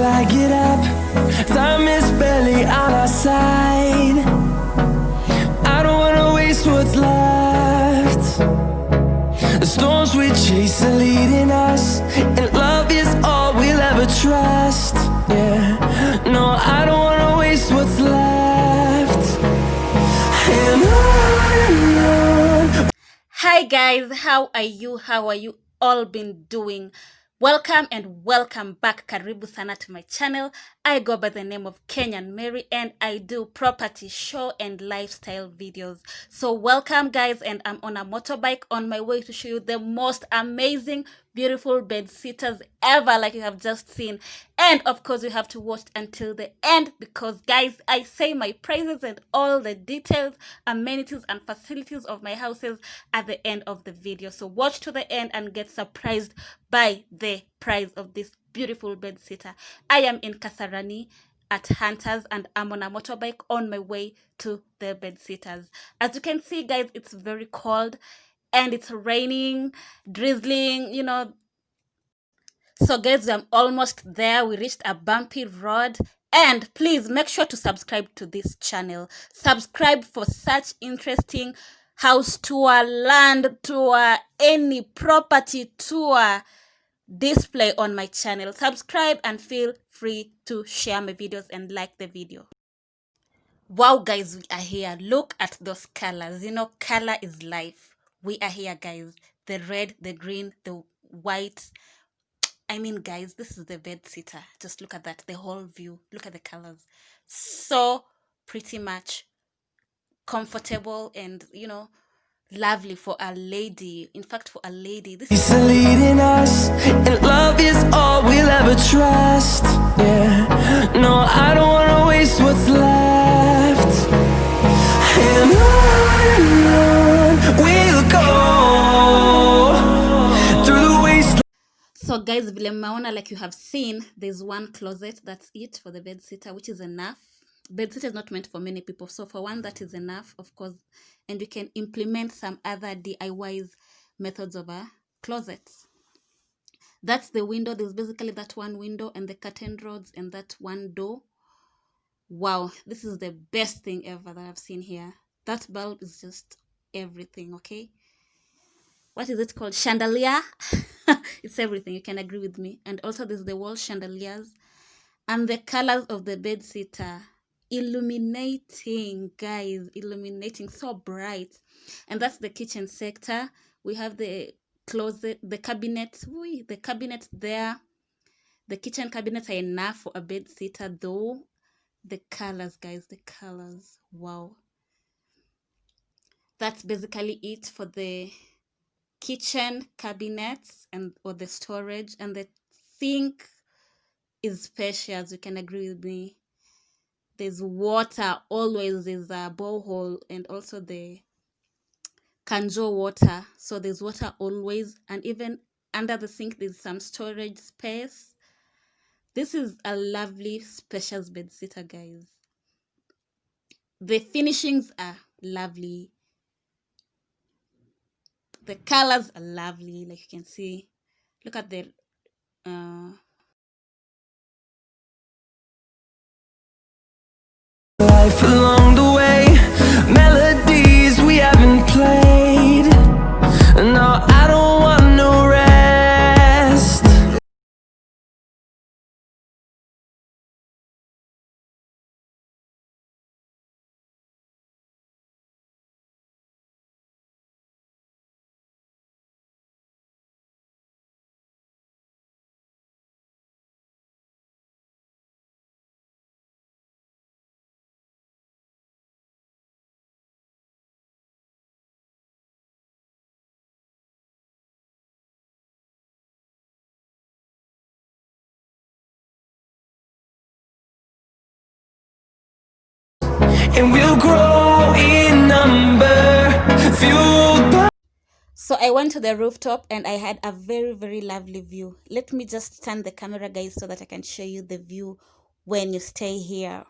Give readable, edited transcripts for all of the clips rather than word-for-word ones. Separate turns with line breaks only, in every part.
till I get up. Time is barely on our side. I don't wanna waste what's left. The storms we chase are leading us, and love is all we'll ever trust. Yeah, no, I don't wanna waste what's left. And on.
Hi guys, how are you? How are you all been doing? Welcome and welcome back. Karibu sana to my channel. I go by the name of Kenyan Mary and I do property show and lifestyle videos. So welcome guys, and I'm on a motorbike on my way to show you the most amazing, beautiful bed sitters ever, like you have just seen. And of course you have to watch until the end because guys, I say my praises and all the details, amenities and facilities of my houses at the end of the video. So watch to the end and get surprised by the price of this beautiful bed sitter. I am in Kasarani at Hunters and I'm on a motorbike on my way to the bed sitters. As you can see guys, it's very cold and it's raining, drizzling, you know. So guys, I'm almost there. We reached a bumpy road. And please make sure to subscribe to this channel. Subscribe for such interesting house tour, land tour, any property tour display on my channel. Subscribe and feel free to share my videos and like the video. Wow guys, we are here. Look at those colors. You know, color is life. We are here guys. The red, the green, the white. I mean guys, this is the bed sitter. Just look at that, the whole view. Look at the colors. So pretty much comfortable and, you know, lovely for a lady. In fact, for a lady, this is
leading us, and love is all we'll ever trust. Yeah, no, I don't wanna waste what's left. And on we'll go through the wasteland.
So guys, vile mmeona, like you have seen, there's one closet. That's it for the bed sitter, which is enough. Bed sitter is not meant for many people, so for one that is enough, of course. And you can implement some other DIYs methods of a closet. That's the window. There's basically that one window and the curtain rods and that one door. Wow, this is the best thing ever that I've seen here. That bulb is just everything. Okay, what is it called? Chandelier. It's everything. You can agree with me. And also there's the wall chandeliers and the colors of the bed sitter. Illuminating, guys, illuminating, so bright. And that's the kitchen sector. We have the closet, the cabinet, the cabinet there. The kitchen cabinets are enough for a bed sitter though. The colors, guys, the colors, wow. That's basically it for the kitchen cabinets and or the storage. And the sink is spacious. You can agree with me. There's water always. There's a borehole and also the kanjo water. So there's water always, and even under the sink there's some storage space. This is a lovely spacious bed sitter, guys. The finishings are lovely. The colors are lovely, like you can see. Look at the
Life along the way, melodies we haven't played. No, I don't want no rest. And we'll grow in number, fueled by.
So I went to the rooftop and I had a very, very lovely view. Let me just turn the camera, guys, so that I can show you the view when you stay here.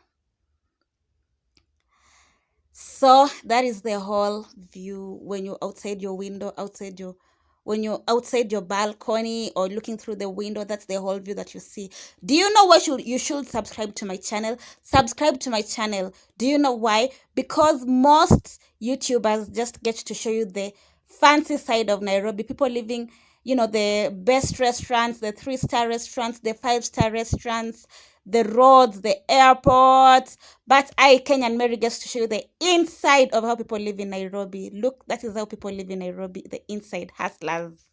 So that is the whole view when you're outside your window, outside your when you're outside your balcony or looking through the window. That's the whole view that you see. Do you know why you should subscribe to my channel? Subscribe to my channel. Do you know why? Because most YouTubers just get to show you the fancy side of Nairobi. People living, the best restaurants, the 3-star restaurants, the 5-star restaurants, the roads, the airports. But I, Kenyan Mary, gets to show you the inside of how people live in Nairobi. Look, that is how people live in Nairobi, the inside, hustlers.